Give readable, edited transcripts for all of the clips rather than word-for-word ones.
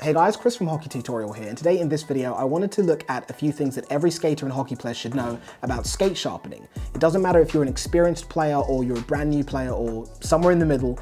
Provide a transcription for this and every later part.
Hey guys, Chris from Hockey Tutorial here, and today in this video I wanted to look at a few things that every skater and hockey player should know about skate sharpening. It doesn't matter if you're an experienced player or you're a brand new player or somewhere in the middle.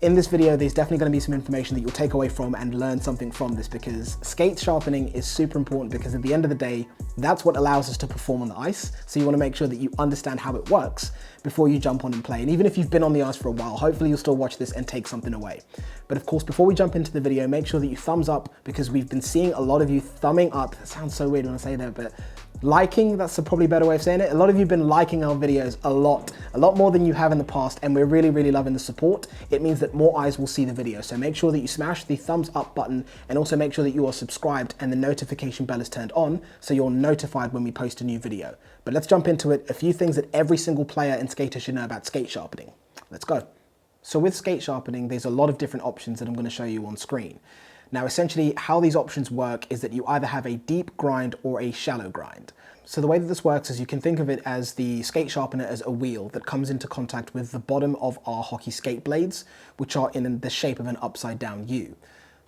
In this video there's definitely going to be some information that you'll take away from and learn something from this, because skate sharpening is super important, because at the end of the day that's what allows us to perform on the ice. So you want to make sure that you understand how it works before you jump on and play. And even if you've been on the ice for a while, hopefully you'll still watch this and take something away. But of course, before we jump into the video, make sure that you thumbs up, because we've been seeing a lot of you thumbing up. That sounds so weird when I say that, but liking, that's a probably better way of saying it. A lot of you have been liking our videos a lot more than you have in the past, and we're really loving the support. It means that more eyes will see the video. So make sure that you smash the thumbs up button, and also make sure that you are subscribed and the notification bell is turned on so you're notified when we post a new video. But let's jump into it. A few things that every single player and skater should know about skate sharpening. Let's go. So with skate sharpening, there's a lot of different options that I'm going to show you on screen. Now, essentially how these options work is that you either have a deep grind or a shallow grind. So the way that this works is you can think of it as the skate sharpener as a wheel that comes into contact with the bottom of our hockey skate blades, which are in the shape of an upside down U.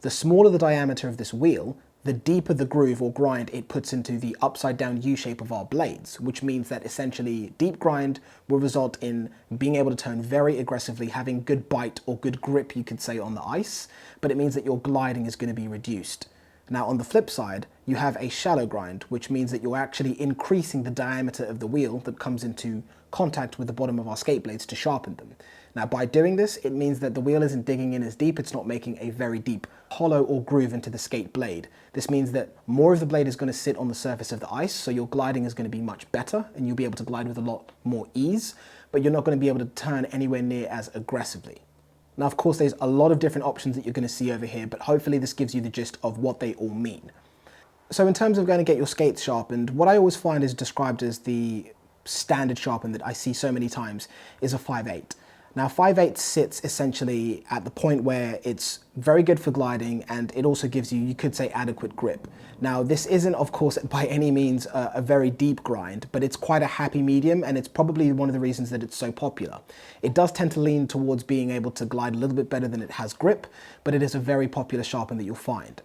The smaller the diameter of this wheel, the deeper the groove or grind it puts into the upside down U shape of our blades, which means that essentially deep grind will result in being able to turn very aggressively, having good bite or good grip, you could say, on the ice, but it means that your gliding is going to be reduced. Now on the flip side, you have a shallow grind, which means that you're actually increasing the diameter of the wheel that comes into contact with the bottom of our skate blades to sharpen them. Now by doing this, it means that the wheel isn't digging in as deep, it's not making a very deep hollow or groove into the skate blade. This means that more of the blade is going to sit on the surface of the ice, so your gliding is going to be much better and you'll be able to glide with a lot more ease, but you're not going to be able to turn anywhere near as aggressively. Now of course there's a lot of different options that you're going to see over here, but hopefully this gives you the gist of what they all mean. So in terms of going to get your skates sharpened, what I always find is described as the standard sharpen that I see so many times is a 5/8. Now 5/8 sits essentially at the point where it's very good for gliding, and it also gives you, you could say, adequate grip. Now this isn't of course by any means a very deep grind, but it's quite a happy medium, and it's probably one of the reasons that it's so popular. It does tend to lean towards being able to glide a little bit better than it has grip, but it is a very popular sharpen that you'll find.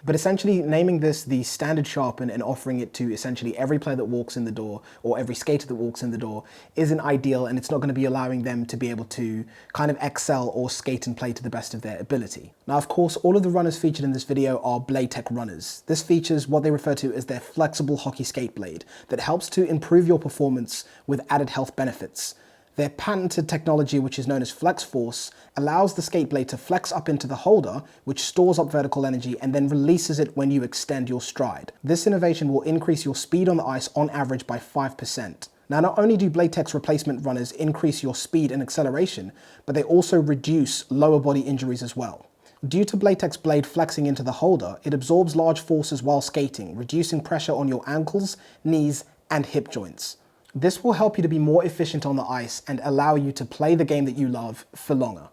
But essentially naming this the standard sharpen and offering it to essentially every player that walks in the door, or every skater that walks in the door, isn't ideal, and it's not going to be allowing them to be able to kind of excel or skate and play to the best of their ability. Now of course all of the runners featured in this video are Blade Tech runners. This features what they refer to as their flexible hockey skate blade that helps to improve your performance with added health benefits. Their patented technology, which is known as Flex Force, allows the skate blade to flex up into the holder, which stores up vertical energy and then releases it when you extend your stride. This innovation will increase your speed on the ice on average by 5%. Now not only do Blade Tech's replacement runners increase your speed and acceleration, but they also reduce lower body injuries as well. Due to Blade Tech's blade flexing into the holder, it absorbs large forces while skating, reducing pressure on your ankles, knees, and hip joints. This will help you to be more efficient on the ice and allow you to play the game that you love for longer.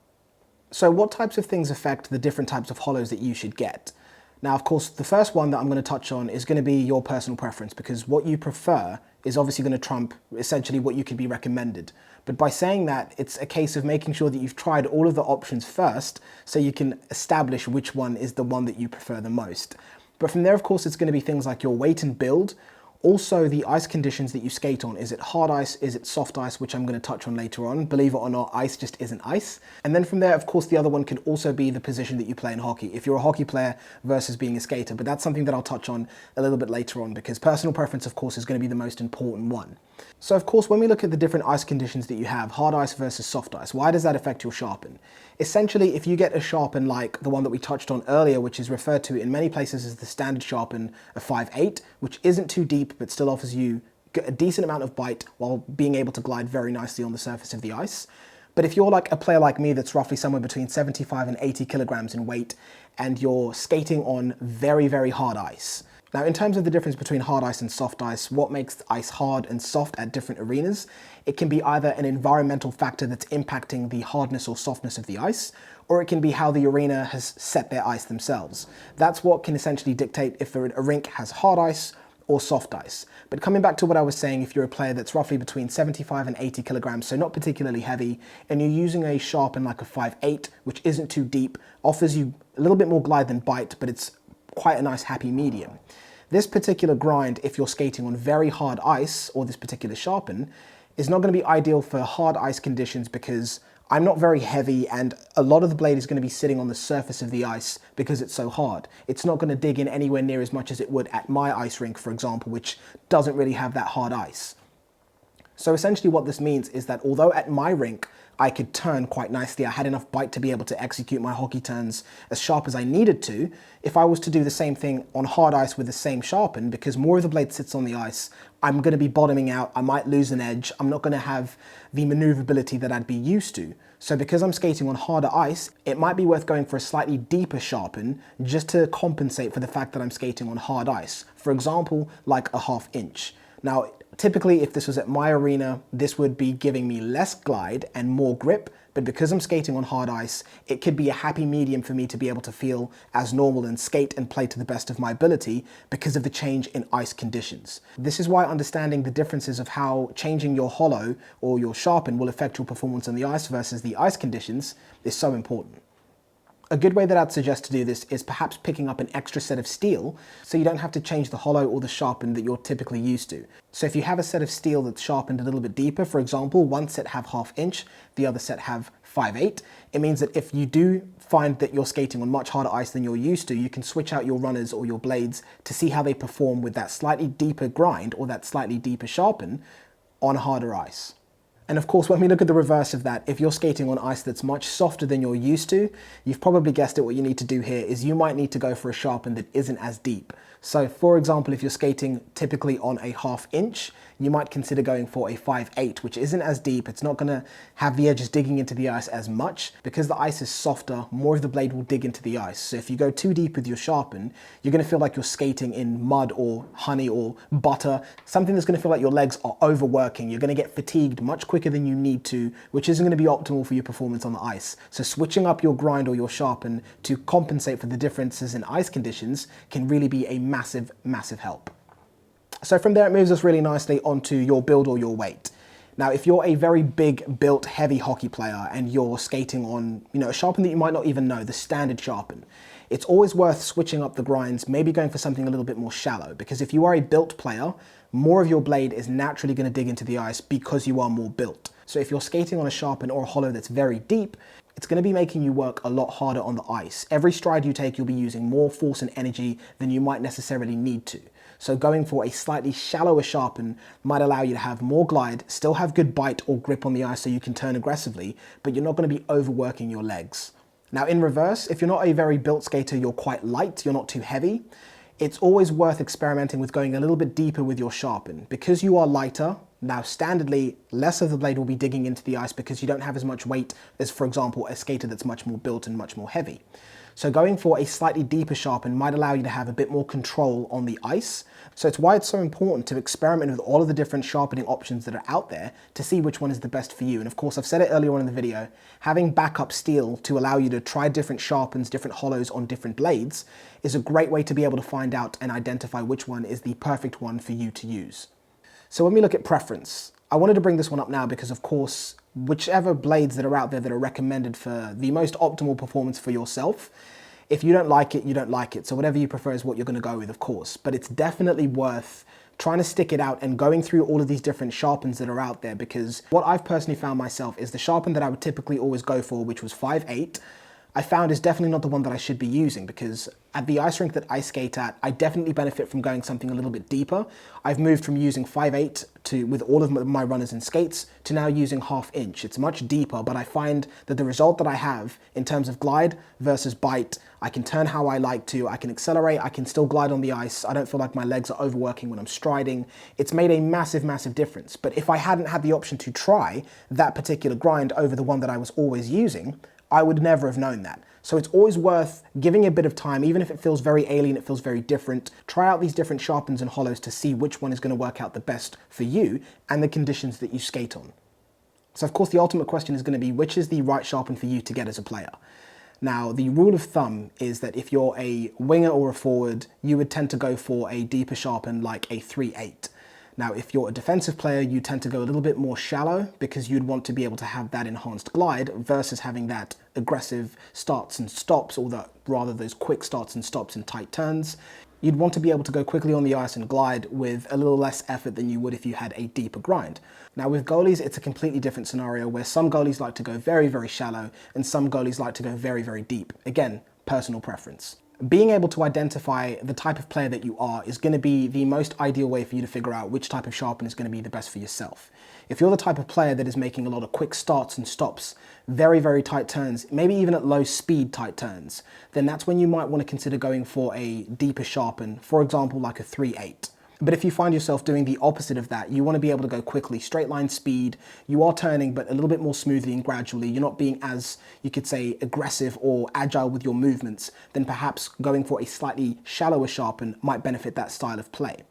So what types of things affect the different types of hollows that you should get? Now of course the first one that I'm going to touch on is going to be your personal preference, because what you prefer is obviously going to trump essentially what you could be recommended. But by saying that, it's a case of making sure that you've tried all of the options first so you can establish which one is the one that you prefer the most. But from there of course it's going to be things like your weight and build. Also, the ice conditions that you skate on. Is it hard ice? Is it soft ice? Which I'm going to touch on later on. Believe it or not, ice just isn't ice. And then from there, of course, the other one could also be the position that you play in hockey. If you're a hockey player versus being a skater. But that's something that I'll touch on a little bit later on, because personal preference, of course, is going to be the most important one. So, of course, when we look at the different ice conditions that you have, hard ice versus soft ice, why does that affect your sharpen? Essentially, if you get a sharpen like the one that we touched on earlier, which is referred to in many places as the standard sharpen, a 5/8, which isn't too deep but still offers you a decent amount of bite while being able to glide very nicely on the surface of the ice. But if you're like a player like me that's roughly somewhere between 75 and 80 kilograms in weight, and you're skating on very hard ice. Now in terms of the difference between hard ice and soft ice, what makes ice hard and soft at different arenas, it can be either an environmental factor that's impacting the hardness or softness of the ice, or it can be how the arena has set their ice themselves. That's what can essentially dictate if a rink has hard ice or soft ice. But coming back to what I was saying, if you're a player that's roughly between 75 and 80 kilograms, so not particularly heavy, and you're using a Sharpen like a 5/8, which isn't too deep, offers you a little bit more glide than bite, but it's quite a nice happy medium. This particular grind, if you're skating on very hard ice, or this particular Sharpen, is not going to be ideal for hard ice conditions because I'm not very heavy and a lot of the blade is going to be sitting on the surface of the ice because it's so hard. It's not going to dig in anywhere near as much as it would at my ice rink, for example, which doesn't really have that hard ice. So essentially what this means is that although at my rink I could turn quite nicely, I had enough bite to be able to execute my hockey turns as sharp as I needed to, if I was to do the same thing on hard ice with the same Sharpen, because more of the blade sits on the ice, I'm going to be bottoming out, I might lose an edge, I'm not going to have the maneuverability that I'd be used to. So because I'm skating on harder ice, it might be worth going for a slightly deeper Sharpen just to compensate for the fact that I'm skating on hard ice. For example, like a 1/2 inch. Now, typically, if this was at my arena, this would be giving me less glide and more grip, but because I'm skating on hard ice, it could be a happy medium for me to be able to feel as normal and skate and play to the best of my ability because of the change in ice conditions. This is why understanding the differences of how changing your hollow or your Sharpen will affect your performance on the ice versus the ice conditions is so important. A good way that I'd suggest to do this is perhaps picking up an extra set of steel so you don't have to change the hollow or the Sharpen that you're typically used to. So if you have a set of steel that's sharpened a little bit deeper, for example, one set have 1/2 inch, the other set have 5/8, it means that if you do find that you're skating on much harder ice than you're used to, you can switch out your runners or your blades to see how they perform with that slightly deeper grind or that slightly deeper Sharpen on harder ice. And of course, when we look at the reverse of that, if you're skating on ice that's much softer than you're used to, you've probably guessed it, what you need to do here is you might need to go for a Sharpen that isn't as deep. So for example, if you're skating typically on a 1/2 inch, you might consider going for a 5/8, which isn't as deep. It's not gonna have the edges digging into the ice as much. Because the ice is softer, more of the blade will dig into the ice. So if you go too deep with your Sharpen, you're gonna feel like you're skating in mud or honey or butter, something that's gonna feel like your legs are overworking. You're gonna get fatigued much quicker than you need to, which isn't gonna be optimal for your performance on the ice. So switching up your grind or your Sharpen to compensate for the differences in ice conditions can really be a massive, massive help. So from there, it moves us really nicely onto your build or your weight. Now, if you're a very big, built, heavy hockey player and you're skating on, a Sharpen that you might not even know, the standard Sharpen, it's always worth switching up the grinds, maybe going for something a little bit more shallow, because if you are a built player, more of your blade is naturally going to dig into the ice because you are more built. So if you're skating on a Sharpen or a hollow that's very deep, it's going to be making you work a lot harder on the ice. Every stride you take, you'll be using more force and energy than you might necessarily need to. So going for a slightly shallower Sharpen might allow you to have more glide, still have good bite or grip on the ice so you can turn aggressively, but you're not going to be overworking your legs. Now in reverse, if you're not a very built skater, you're quite light, you're not too heavy, it's always worth experimenting with going a little bit deeper with your Sharpen. Because you are lighter, now standardly, less of the blade will be digging into the ice because you don't have as much weight as, for example, a skater that's much more built and much more heavy. So going for a slightly deeper Sharpen might allow you to have a bit more control on the ice. So it's why it's so important to experiment with all of the different sharpening options that are out there to see which one is the best for you. And of course, I've said it earlier on in the video, having backup steel to allow you to try different Sharpens, different hollows on different blades is a great way to be able to find out and identify which one is the perfect one for you to use. So when we look at preference, I wanted to bring this one up now because of course, whichever blades that are out there that are recommended for the most optimal performance for yourself, if you don't like it, you don't like it. So whatever you prefer is what you're going to go with, of course. But it's definitely worth trying to stick it out and going through all of these different Sharpens that are out there, because what I've personally found myself is the Sharpen that I would typically always go for, which was 5/8, I found is definitely not the one that I should be using, because at the ice rink that I skate at, I definitely benefit from going something a little bit deeper. I've moved from using 5/8 with all of my runners and skates to now using 1/2 inch. It's much deeper, but I find that the result that I have in terms of glide versus bite, I can turn how I like to, I can accelerate, I can still glide on the ice, I don't feel like my legs are overworking when I'm striding. It's made a massive, massive difference. But if I hadn't had the option to try that particular grind over the one that I was always using, I would never have known that. So it's always worth giving a bit of time, even if it feels very alien, it feels very different. Try out these different Sharpens and hollows to see which one is going to work out the best for you and the conditions that you skate on. So of course the ultimate question is going to be, which is the right Sharpen for you to get as a player? Now, the rule of thumb is that if you're a winger or a forward, you would tend to go for a deeper Sharpen like a 3/8. Now, if you're a defensive player, you tend to go a little bit more shallow because you'd want to be able to have that enhanced glide versus having that aggressive starts and stops, or rather those quick starts and stops and tight turns. You'd want to be able to go quickly on the ice and glide with a little less effort than you would if you had a deeper grind. Now with goalies, it's a completely different scenario where some goalies like to go very, very shallow and some goalies like to go very, very deep. Again, personal preference. Being able to identify the type of player that you are is going to be the most ideal way for you to figure out which type of sharpen is going to be the best for yourself. If you're the type of player that is making a lot of quick starts and stops, very, very tight turns, maybe even at low speed tight turns, then that's when you might want to consider going for a deeper sharpen, for example, like a 3/8. But if you find yourself doing the opposite of that, you want to be able to go quickly, straight line speed, you are turning but a little bit more smoothly and gradually, you're not being as, you could say, aggressive or agile with your movements, then perhaps going for a slightly shallower sharpen might benefit that style of play.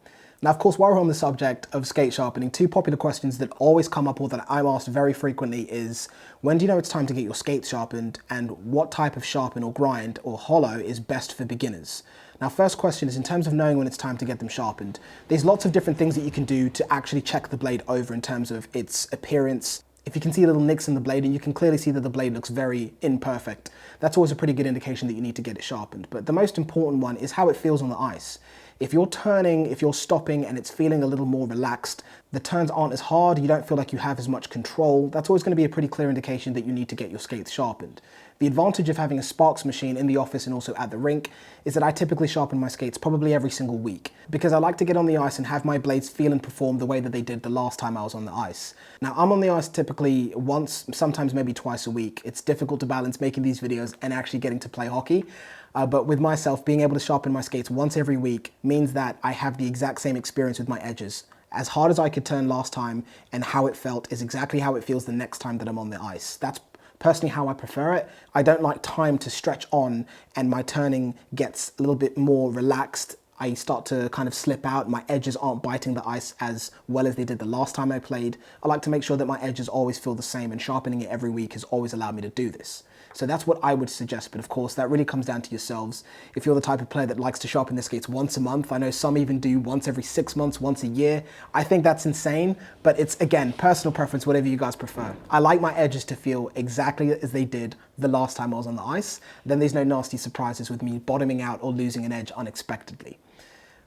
Now, of course, while we're on the subject of skate sharpening, two popular questions that always come up or that I'm asked very frequently is, when do you know it's time to get your skates sharpened, and what type of sharpen or grind or hollow is best for beginners? Now, first question is in terms of knowing when it's time to get them sharpened. There's lots of different things that you can do to actually check the blade over in terms of its appearance. If you can see little nicks in the blade and you can clearly see that the blade looks very imperfect, that's always a pretty good indication that you need to get it sharpened. But the most important one is how it feels on the ice. If you're turning, if you're stopping and it's feeling a little more relaxed, the turns aren't as hard, you don't feel like you have as much control, that's always going to be a pretty clear indication that you need to get your skates sharpened. The advantage of having a Sparks machine in the office and also at the rink is that I typically sharpen my skates probably every single week because I like to get on the ice and have my blades feel and perform the way that they did the last time I was on the ice. Now, I'm on the ice typically once, sometimes maybe twice a week. It's difficult to balance making these videos and actually getting to play hockey. But with myself, being able to sharpen my skates once every week means that I have the exact same experience with my edges. As hard as I could turn last time and how it felt is exactly how it feels the next time that I'm on the ice. That's personally how I prefer it. I don't like time to stretch on and my turning gets a little bit more relaxed. I start to kind of slip out. My edges aren't biting the ice as well as they did the last time I played. I like to make sure that my edges always feel the same, and sharpening it every week has always allowed me to do this. So that's what I would suggest, but of course that really comes down to yourselves. If you're the type of player that likes to sharpen their skates once a month, I know some even do once every 6 months, once a year. I think that's insane, but it's, again, personal preference, whatever you guys prefer. I like my edges to feel exactly as they did the last time I was on the ice. Then there's no nasty surprises with me bottoming out or losing an edge unexpectedly.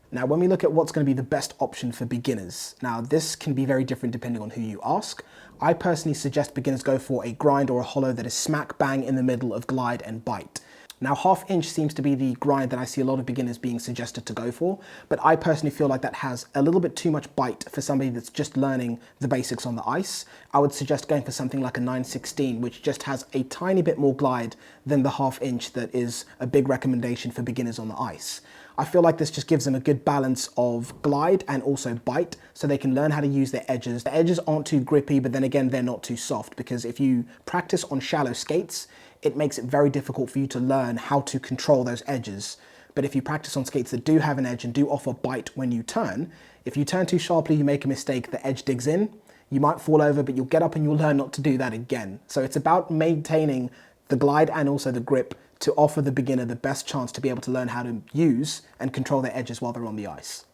Now, when we look at what's going to be the best option for beginners, now this can be very different depending on who you ask. I personally suggest beginners go for a grind or a hollow that is smack bang in the middle of glide and bite. Now, 1/2 inch seems to be the grind that I see a lot of beginners being suggested to go for, but I personally feel like that has a little bit too much bite for somebody that's just learning the basics on the ice. I would suggest going for something like a 9/16, which just has a tiny bit more glide than the 1/2 inch that is a big recommendation for beginners on the ice. I feel like this just gives them a good balance of glide and also bite, so they can learn how to use their edges. The edges aren't too grippy, but then again, they're not too soft, because if you practice on shallow skates, it makes it very difficult for you to learn how to control those edges. But if you practice on skates that do have an edge and do offer bite when you turn, if you turn too sharply, you make a mistake, the edge digs in, you might fall over, but you'll get up and you'll learn not to do that again. So it's about maintaining the glide and also the grip to offer the beginner the best chance to be able to learn how to use and control their edges while they're on the ice.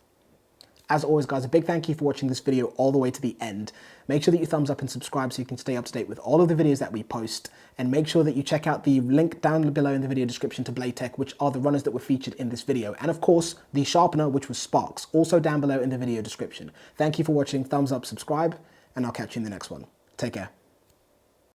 As always, guys, a big thank you for watching this video all the way to the end. Make sure that you thumbs up and subscribe so you can stay up to date with all of the videos that we post. And make sure that you check out the link down below in the video description to Blade Tech, which are the runners that were featured in this video. And of course, the sharpener, which was Sparks, also down below in the video description. Thank you for watching. Thumbs up, subscribe, and I'll catch you in the next one. Take care.